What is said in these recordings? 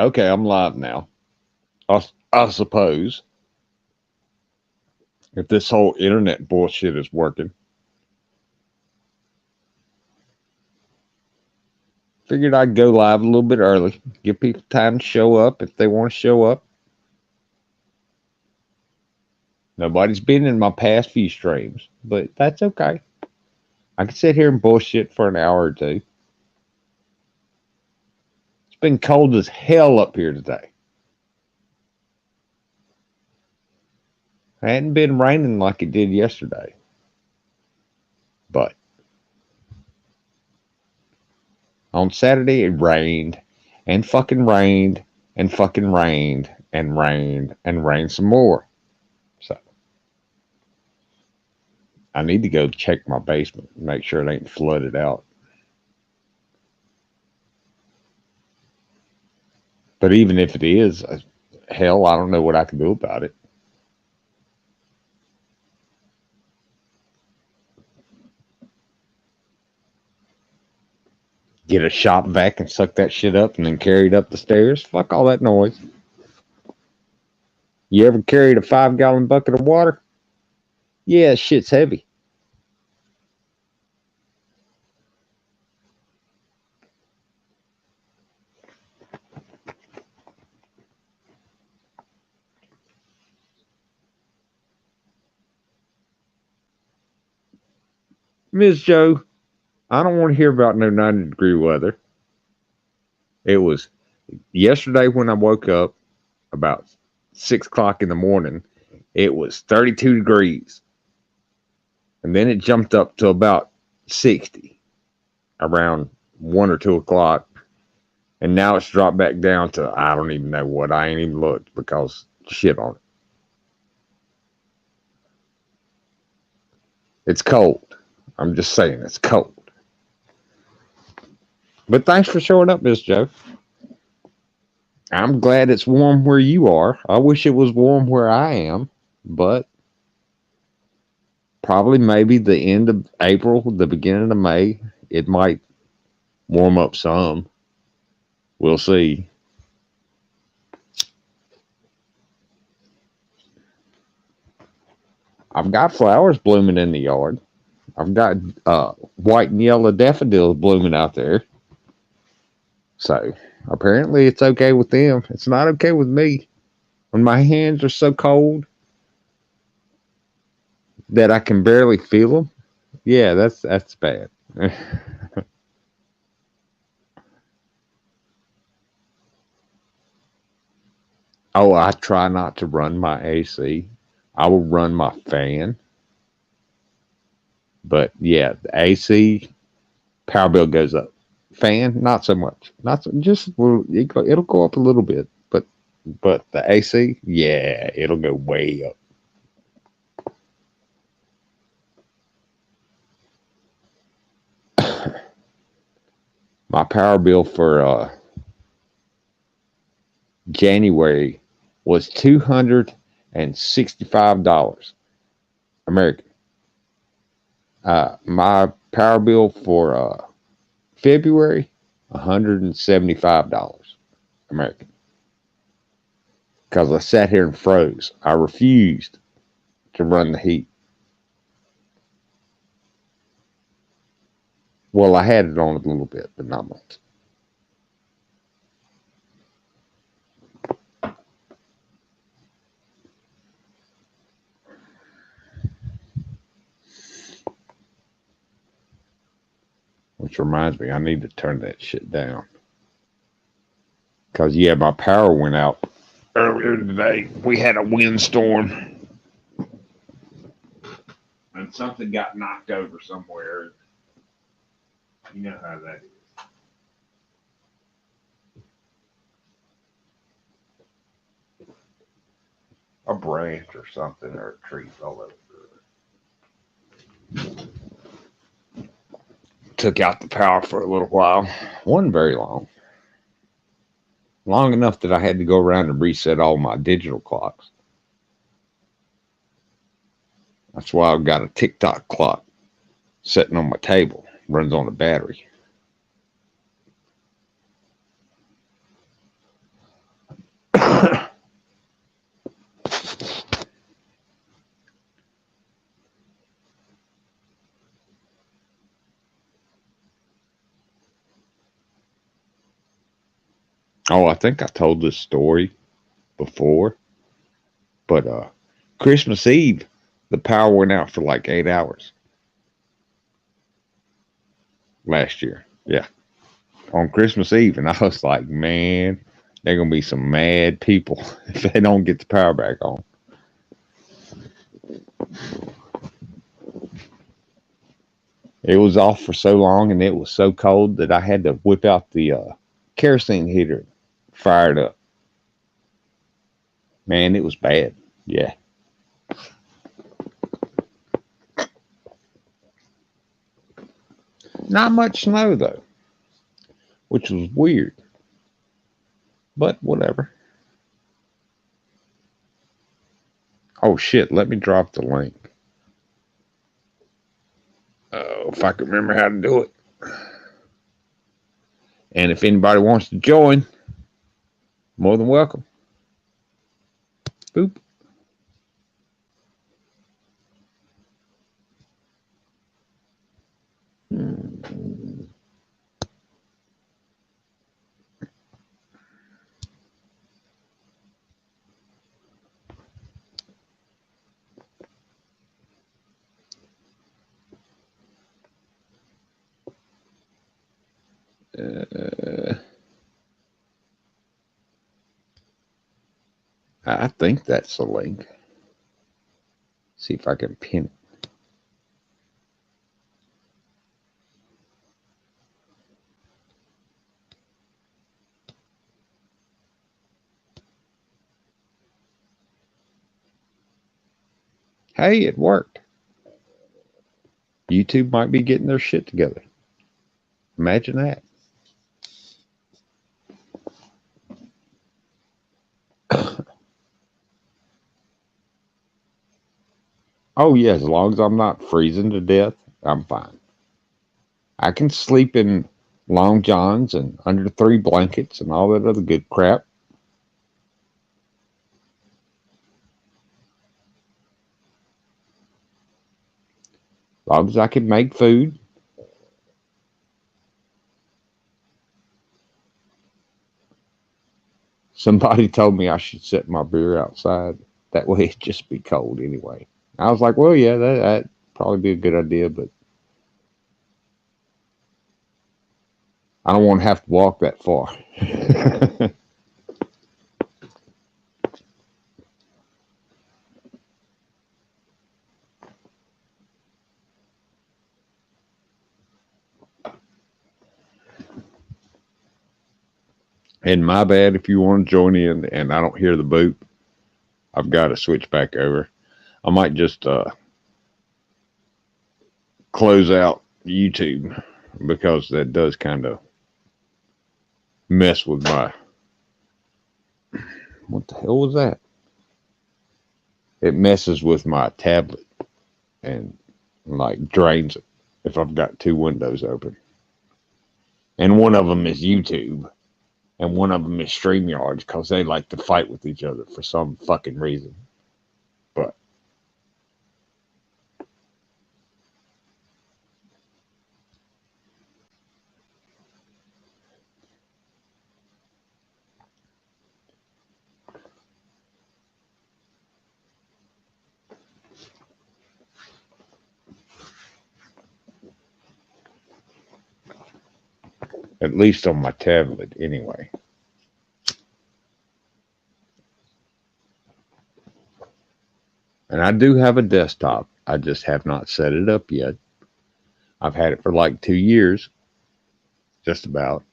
Okay, I'm live now. I suppose if this whole internet bullshit is working, figured I'd go live a little bit early, give people time to show up if they want to show up. Nobody's been in my past few streams, but that's okay. I can sit here and bullshit for an hour or two. It's been cold as hell up here today. It hadn't been raining like it did yesterday. But on Saturday it rained and fucking rained and fucking rained and rained and rained some more. So I need to go check my basement and make sure it ain't flooded out. But even if it is, hell, I don't know what I can do about it. Get a shop vac and suck that shit up and then carry it up the stairs. Fuck all that noise. You ever carried a 5-gallon bucket of water? Yeah, shit's heavy. Miss Joe, I don't want to hear about no 90-degree weather. It was yesterday when I woke up about 6 o'clock in the morning. It was 32 degrees. And then it jumped up to about 60 around 1 or 2 o'clock. And now it's dropped back down to, I don't even know what. I ain't even looked because shit on it. It's cold. I'm just saying it's cold. But thanks for showing up, Miss Joe. I'm glad it's warm where you are. I wish it was warm where I am, but probably maybe the end of April, the beginning of May, it might warm up some. We'll see. I've got flowers blooming in the yard. I've got white and yellow daffodils blooming out there. So apparently it's okay with them. It's not okay with me. When my hands are so cold that I can barely feel them, yeah, that's bad. Oh, I try not to run my AC. I will run my fan. But yeah, the AC power bill goes up. Fan, not so much. Not so, just it'll go up a little bit, but the AC, yeah, it'll go way up. My power bill for January was $265 American. My power bill for February, $175 American. Because I sat here and froze. I refused to run the heat. Well, I had it on a little bit, but not much. Which reminds me, I need to turn that shit down. Because, yeah, my power went out earlier today. We had a windstorm. And something got knocked over somewhere. You know how that is. A branch or something, or a tree fell over. Took out the power for a little while. Wasn't very long. Long enough that I had to go around and reset all my digital clocks. That's why I've got a tick-tock clock sitting on my table. Runs on a battery. Oh, I think I told this story before, but Christmas Eve, the power went out for like 8 hours last year. Yeah, on Christmas Eve, and I was like, man, they're gonna be some mad people if they don't get the power back on. It was off for so long, and it was so cold that I had to whip out the kerosene heater, fire it up. Man, it was bad. Yeah. Not much snow though, which was weird, but whatever. Oh shit, let me drop the link. Oh, if I can remember how to do it. And if anybody wants to join, more than welcome. Boop. Uh, I think that's the link. See if I can pin it. Hey, it worked. YouTube might be getting their shit together. Imagine that. Oh, yeah, as long as I'm not freezing to death, I'm fine. I can sleep in long johns and under 3 blankets and all that other good crap. As long as I can make food. Somebody told me I should set my beer outside. That way it'd just be cold anyway. I was like, well, yeah, that'd probably be a good idea, but I don't want to have to walk that far. And my bad if you want to join in and I don't hear the boop. I've got to switch back over. I might just close out YouTube because that does kind of mess with my. What the hell was that? It messes with my tablet and like drains it if I've got two windows open. And one of them is YouTube and one of them is StreamYard because they like to fight with each other for some fucking reason. But at least on my tablet anyway. And I do have a desktop. I just have not set it up yet. I've had it for like 2 years, just about.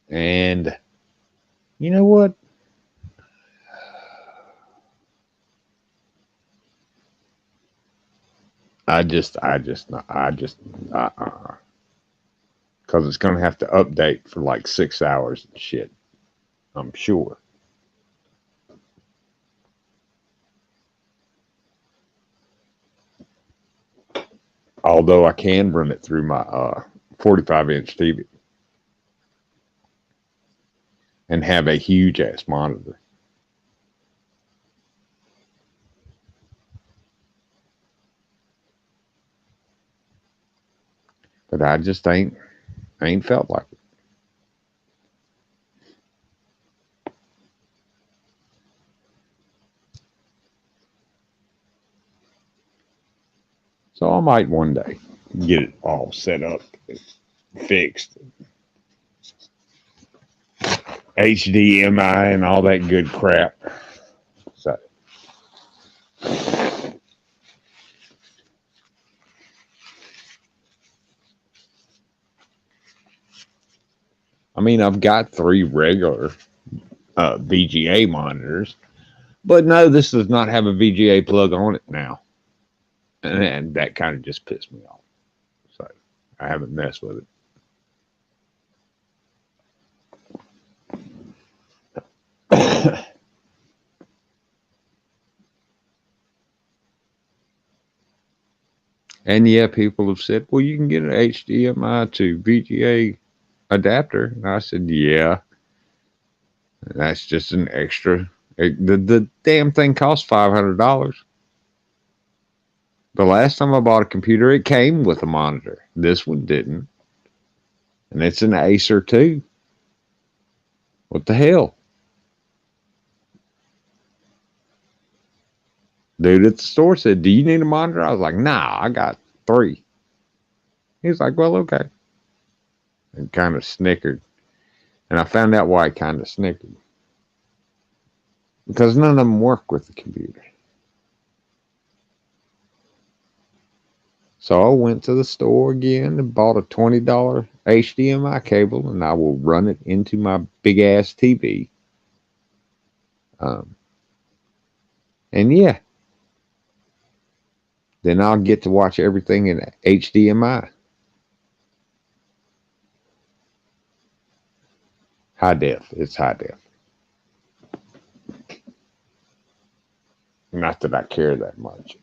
And you know what? Because it's going to have to update for like 6 hours and shit, I'm sure. Although I can run it through my 45-inch TV. and have a huge ass monitor. But I just ain't felt like it. So I might one day get it all set up, fixed, HDMI and all that good crap. So I mean, I've got three regular VGA monitors, but no, this does not have a VGA plug on it now, and that kind of just pissed me off. So I haven't messed with it. And yeah, people have said, well, you can get an HDMI to VGA adapter. And I said, yeah, that's just an extra. The damn thing costs $500. The last time I bought a computer, it came with a monitor. This one didn't. And it's an Acer too. What the hell? Dude at the store said, do you need a monitor? I was like, nah, I got three. He's like, well, okay. And kind of snickered. And I found out why he kind of snickered. Because none of them work with the computer. So I went to the store again and bought a $20 HDMI cable, and I will run it into my big ass TV. Um, and yeah, then I'll get to watch everything in HDMI. High def. It's high def. Not that I care that much.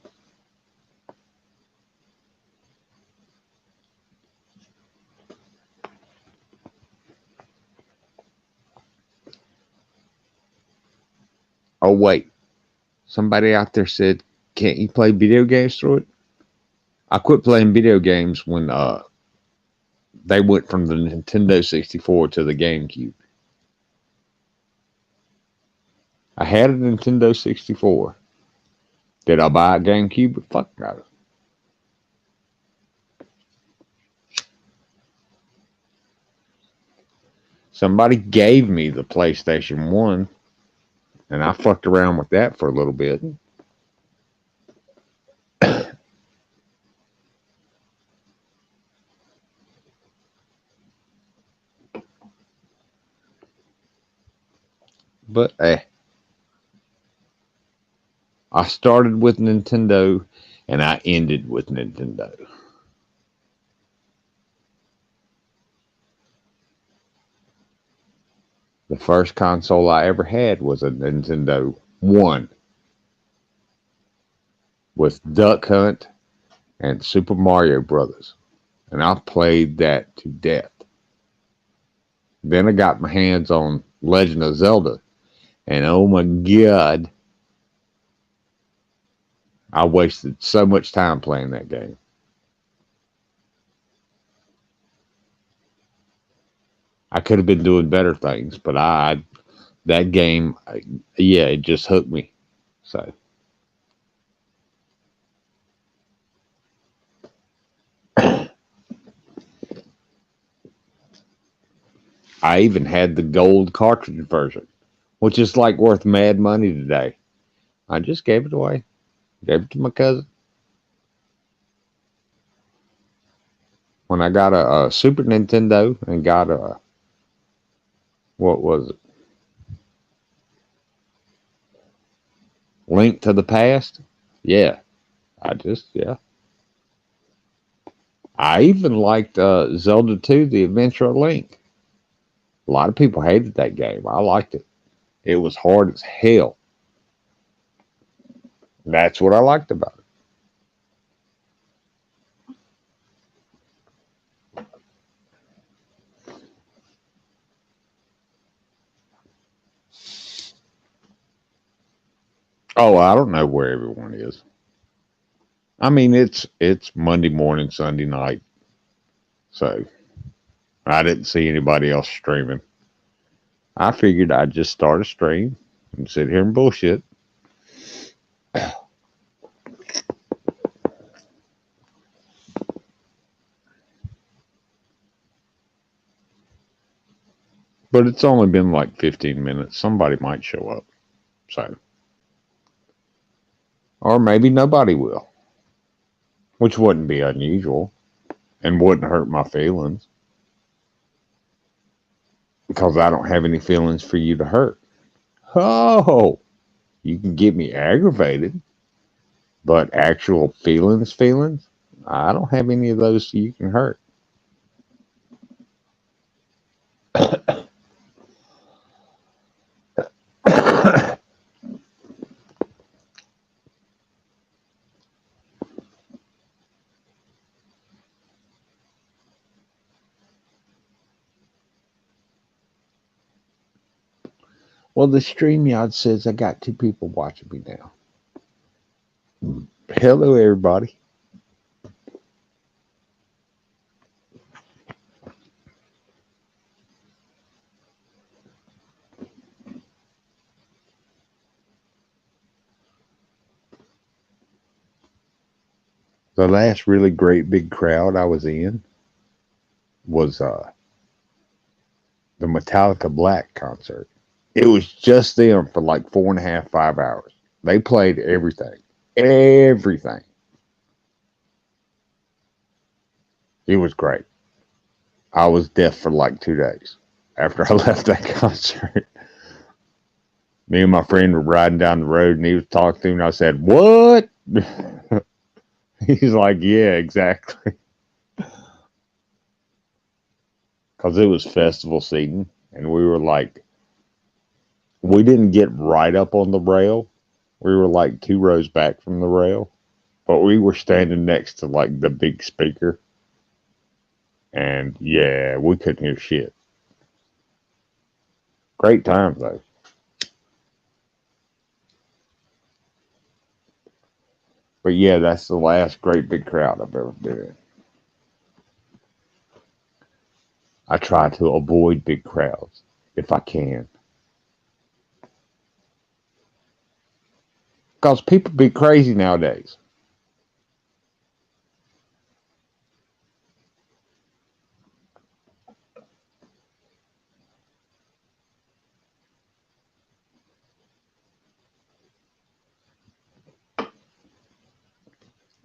Oh, wait. Somebody out there said, can't you play video games through it? I quit playing video games when they went from the Nintendo 64 to the GameCube. I had a Nintendo 64. Did I buy a GameCube? Fuck no. Somebody gave me the PlayStation 1, and I fucked around with that for a little bit. But I started with Nintendo, and I ended with Nintendo. The first console I ever had was a Nintendo 1 with Duck Hunt and Super Mario Brothers. And I played that to death. Then I got my hands on Legend of Zelda. And oh my God, I wasted so much time playing that game. I could have been doing better things, but that game, yeah, it just hooked me. So I even had the gold cartridge version, which is like worth mad money today. I just gave it away. Gave it to my cousin. When I got a Super Nintendo and got what was it? Link to the Past? Yeah. Yeah. I even liked Zelda 2, The Adventure of Link. A lot of people hated that game. I liked it. It was hard as hell. That's what I liked about it. Oh, I don't know where everyone is. I mean, it's Monday morning, Sunday night, so I didn't see anybody else streaming. I figured I'd just start a stream and sit here and bullshit. But it's only been like 15 minutes. Somebody might show up. So, or maybe nobody will, which wouldn't be unusual and wouldn't hurt my feelings because I don't have any feelings for you to hurt. Oh, you can get me aggravated, but actual feelings, I don't have any of those you can hurt. Well, the StreamYard says I got two people watching me now. Hello, everybody. The last really great big crowd I was in was the Metallica Black concert. It was just them for like 4.5, 5 hours. They played everything. Everything. It was great. I was deaf for like 2 days after I left that concert. Me and my friend were riding down the road and he was talking to me and I said, "What?" He's like, "Yeah, exactly." Because it was festival seating and we were like, we didn't get right up on the rail. We were like 2 rows back from the rail, but we were standing next to like the big speaker. And yeah, we couldn't hear shit. Great time though. But yeah, that's the last great big crowd I've ever been in. I try to avoid big crowds if I can. Because people be crazy nowadays.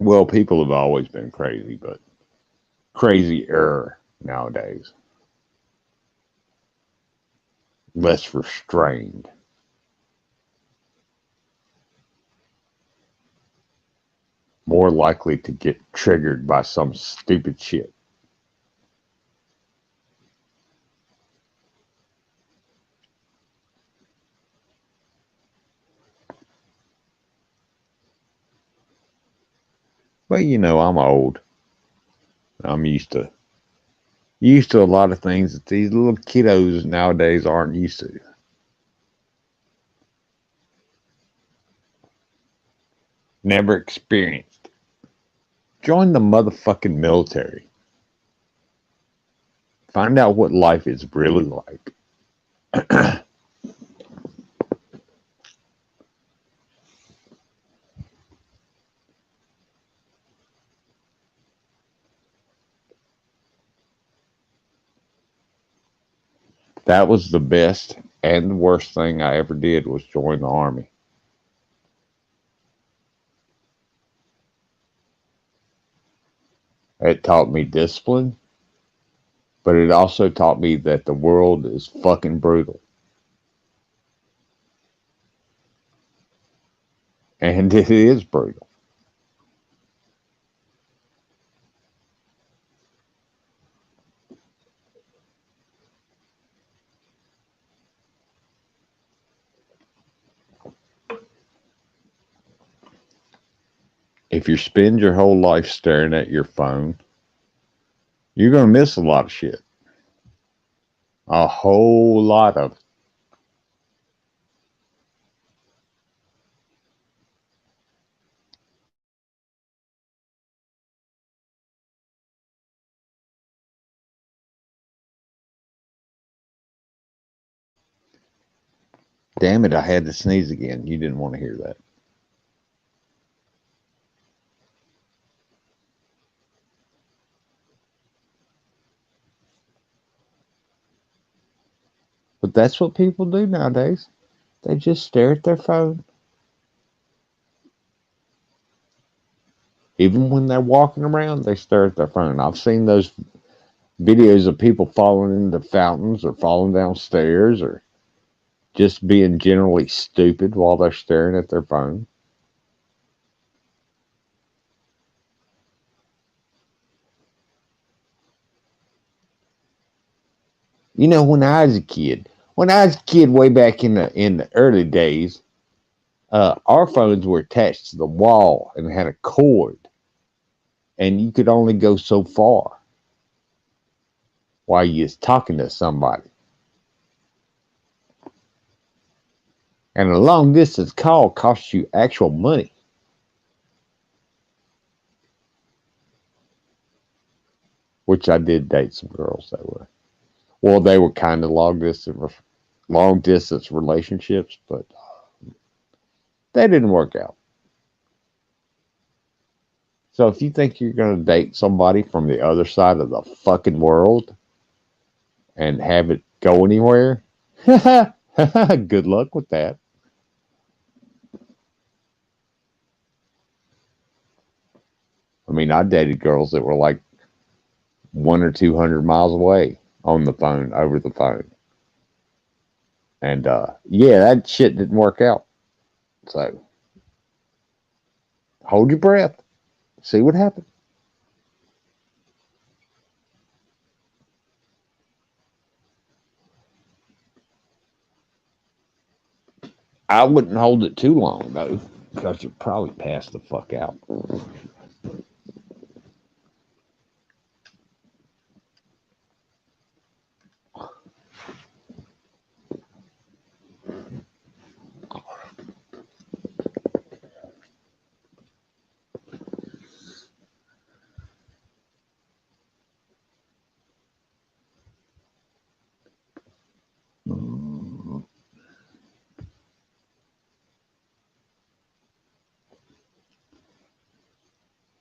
Well, people have always been crazy, but crazier nowadays. Less restrained. More likely to get triggered by some stupid shit. But you know, I'm old. I'm used to a lot of things that these little kiddos nowadays aren't used to. Never experienced. Join the motherfucking military. Find out what life is really like. That was the best and the worst thing I ever did was join the army. It taught me discipline, but it also taught me that the world is fucking brutal. And it is brutal. If you spend your whole life staring at your phone, you're going to miss a lot of shit. A whole lot of. Damn it, I had to sneeze again. You didn't want to hear that. But that's what people do nowadays. They just stare at their phone. Even when they're walking around, they stare at their phone. I've seen those videos of people falling into fountains or falling downstairs or just being generally stupid while they're staring at their phone. You know, when I was a kid way back in the early days, our phones were attached to the wall and had a cord, and you could only go so far while you was talking to somebody. And a long distance call costs you actual money, which I did date some girls that were. Well, they were kind of long distance relationships, but they didn't work out. So if you think you're going to date somebody from the other side of the fucking world and have it go anywhere, good luck with that. I mean, I dated girls that were like 1 or 200 miles away on the phone, over the phone. And yeah, that shit didn't work out. So hold your breath, see what happens. I wouldn't hold it too long though, because you'd probably pass the fuck out.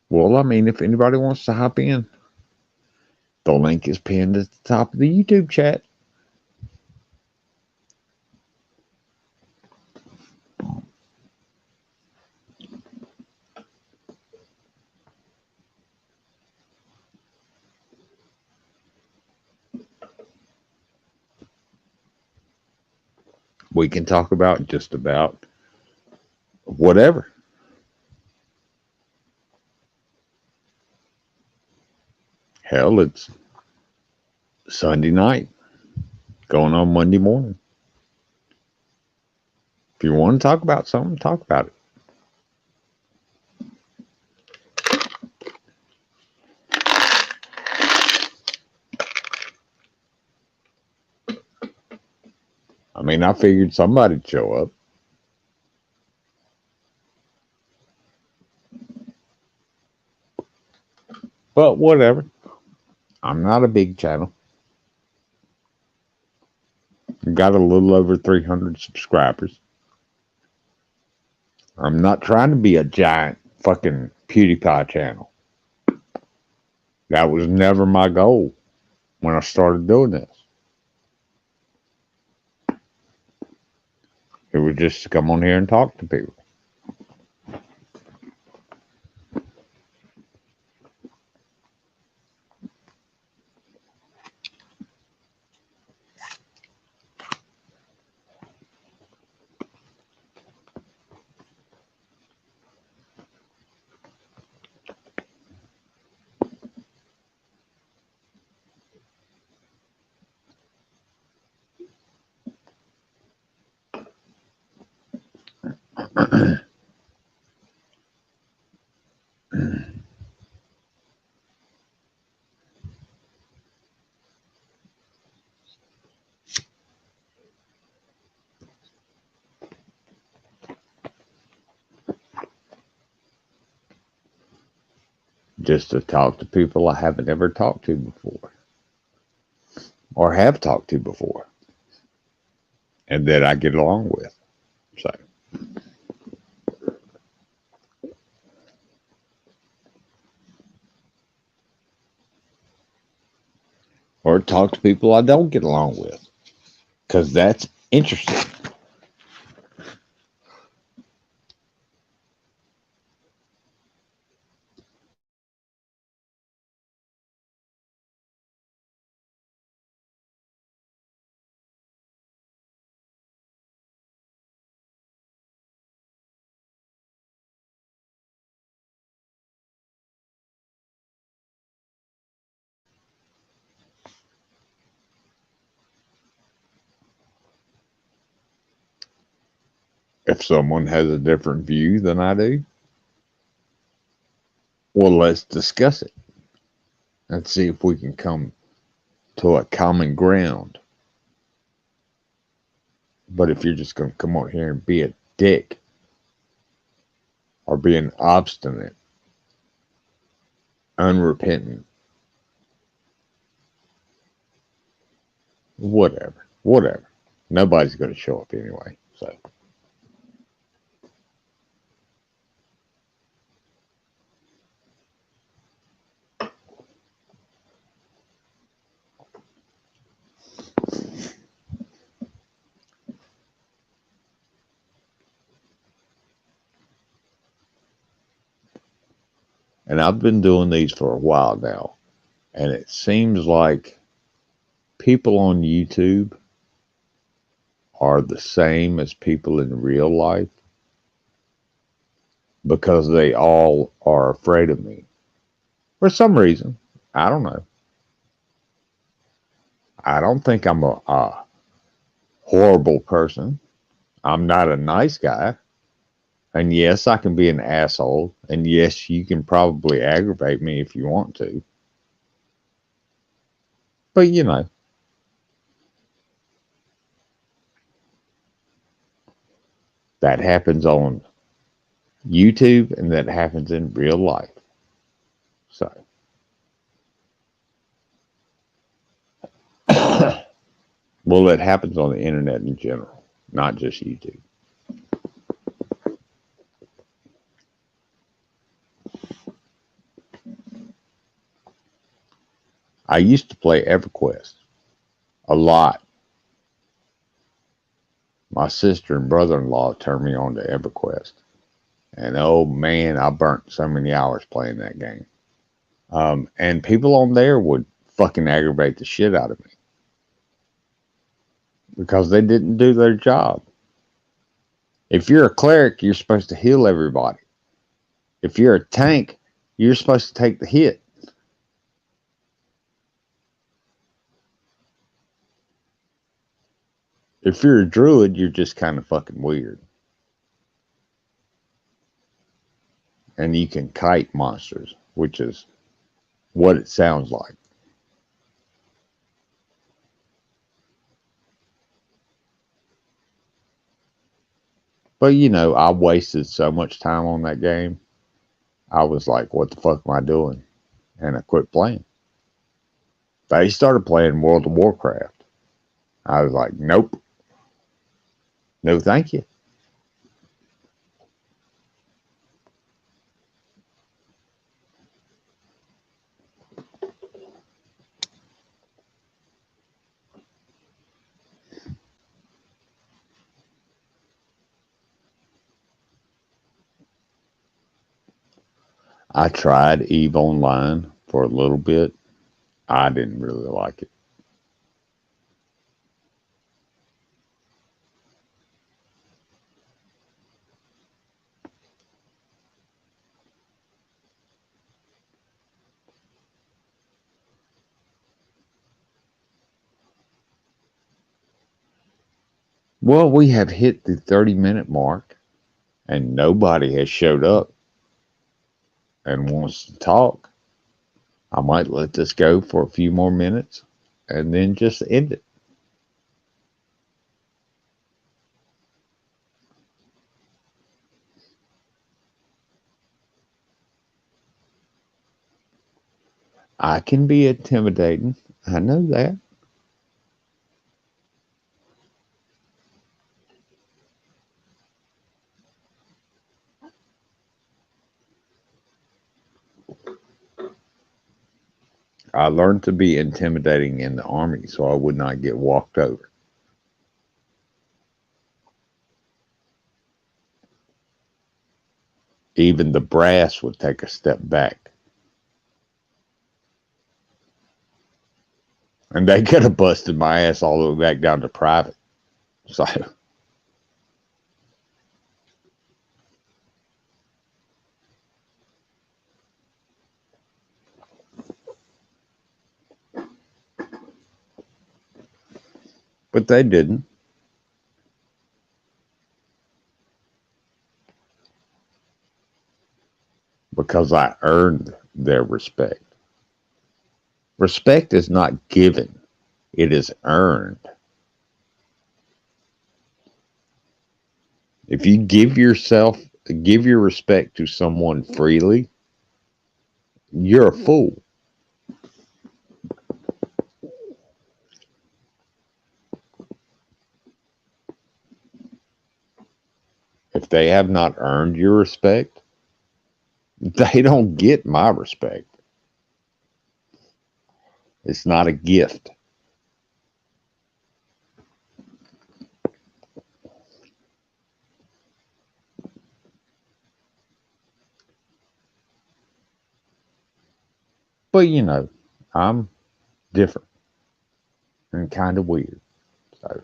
Well, I mean, if anybody wants to hop in, the link is pinned at the top of the YouTube chat. We can talk about just about whatever. Hell, it's Sunday night, going on Monday morning. If you want to talk about something, talk about it. I mean, I figured somebody'd show up. But whatever. I'm not a big channel. Got a little over 300 subscribers. I'm not trying to be a giant fucking PewDiePie channel. That was never my goal when I started doing this. It was just to come on here and talk to people. Just to talk to people I haven't ever talked to before or have talked to before. and that I get along with. So, or talk to people I don't get along with, because that's interesting. If someone has a different view than I do, well, let's discuss it and see if we can come to a common ground. But if you're just going to come on here and be a dick or being obstinate, unrepentant, whatever. Nobody's going to show up anyway. So, and I've been doing these for a while now, and it seems like people on YouTube are the same as people in real life because they all are afraid of me for some reason. I don't know. I don't think I'm a horrible person. I'm not a nice guy. And yes, I can be an asshole. And yes, you can probably aggravate me if you want to. But that happens on YouTube and that happens in real life. So, well, it happens on the internet in general, not just YouTube. I used to play EverQuest a lot. My sister and brother-in-law turned me on to EverQuest. And oh man, I burnt so many hours playing that game. And people on there would fucking aggravate the shit out of me because they didn't do their job. If you're a cleric, you're supposed to heal everybody. If you're a tank, you're supposed to take the hit. If you're a druid, you're just kind of fucking weird. And you can kite monsters, which is what it sounds like. But I wasted so much time on that game. I was like, what the fuck am I doing? And I quit playing. They started playing World of Warcraft. I was like, nope. No, thank you. I tried EVE Online for a little bit. I didn't really like it. Well, we have hit the 30-minute mark and nobody has showed up and wants to talk. I might let this go for a few more minutes and then just end it. I can be intimidating. I know that. I learned to be intimidating in the army so I would not get walked over. Even the brass would take a step back. And they could have busted my ass all the way back down to private. So, but they didn't, because I earned their respect. Respect is not given, it is earned. If you give your respect to someone freely, you're a fool. If they have not earned your respect, they don't get my respect. It's not a gift. But I'm different and kind of weird. So,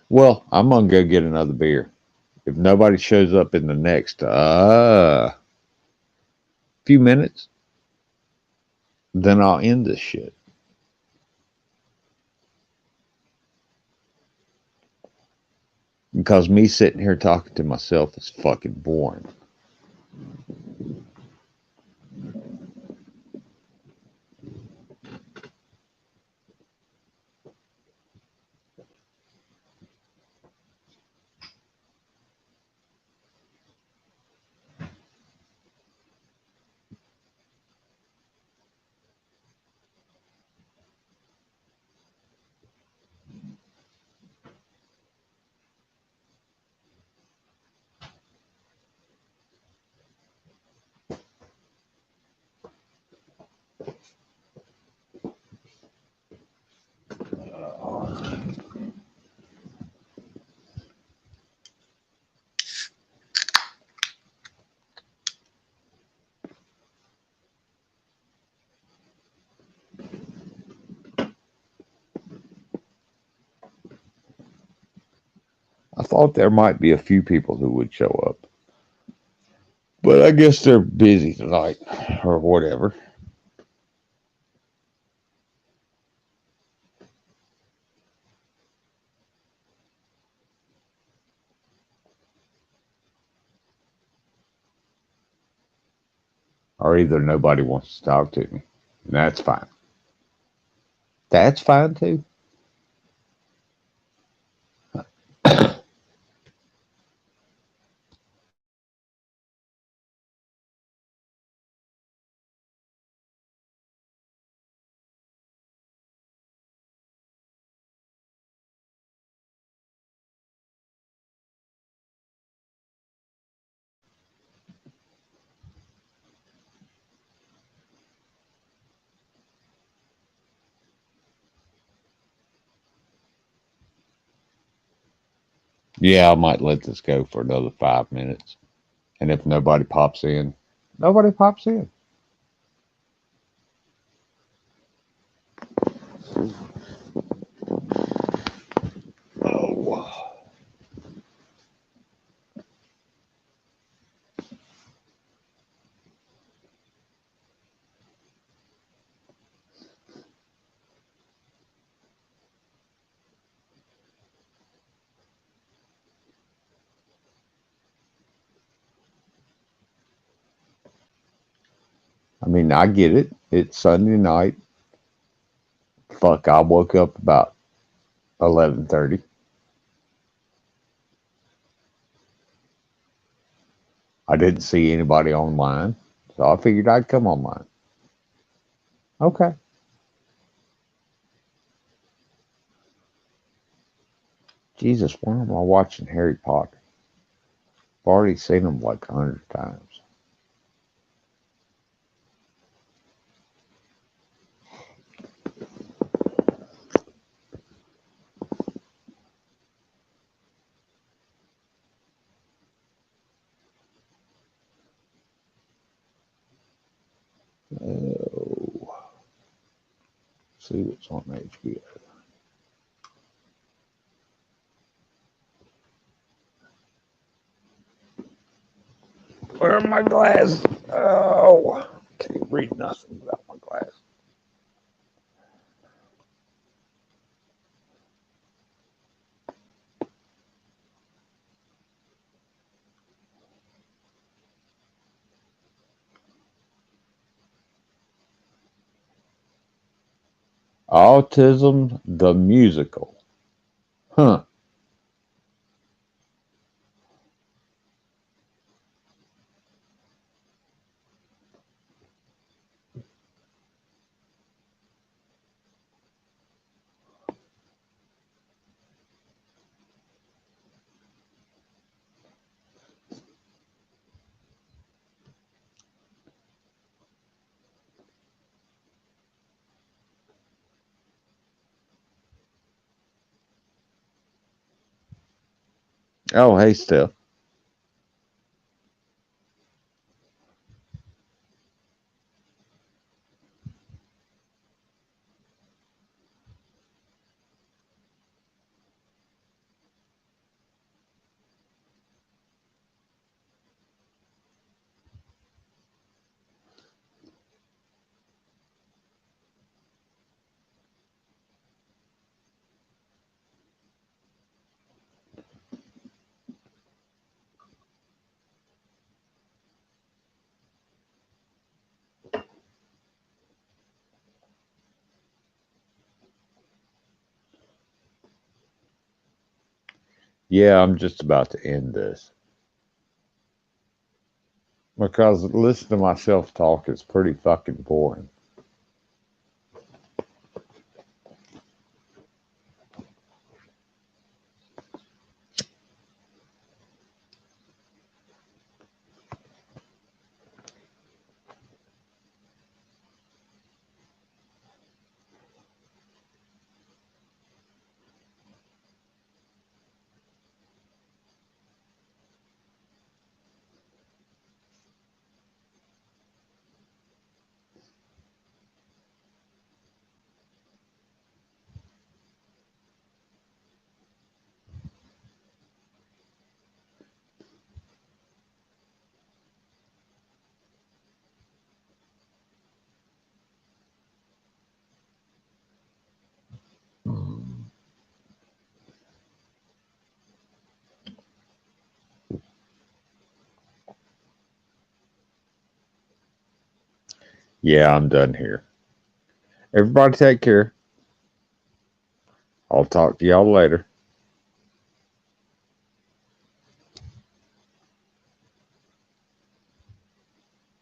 well, I'm gonna go get another beer. If nobody shows up in the next few minutes, then I'll end this shit. Because me sitting here talking to myself is fucking boring. I thought there might be a few people who would show up. But I guess they're busy tonight or whatever. Or either nobody wants to talk to me. And that's fine. That's fine too. Yeah, I might let this go for another 5 minutes. And if nobody pops in, nobody pops in. Oh. I mean, I get it. It's Sunday night. Fuck, I woke up about 11:30. I didn't see anybody online, so I figured I'd come online. Okay. Jesus, why am I watching Harry Potter? I've already seen them like 100 times. Oh, see what's on HBO. Where are my glasses? Oh, can't read nothing without my glasses. Autism the musical. Huh. Oh, hey, Steph. Yeah, I'm just about to end this because listen to myself talk is pretty fucking boring. Yeah, I'm done here. Everybody take care. I'll talk to y'all later.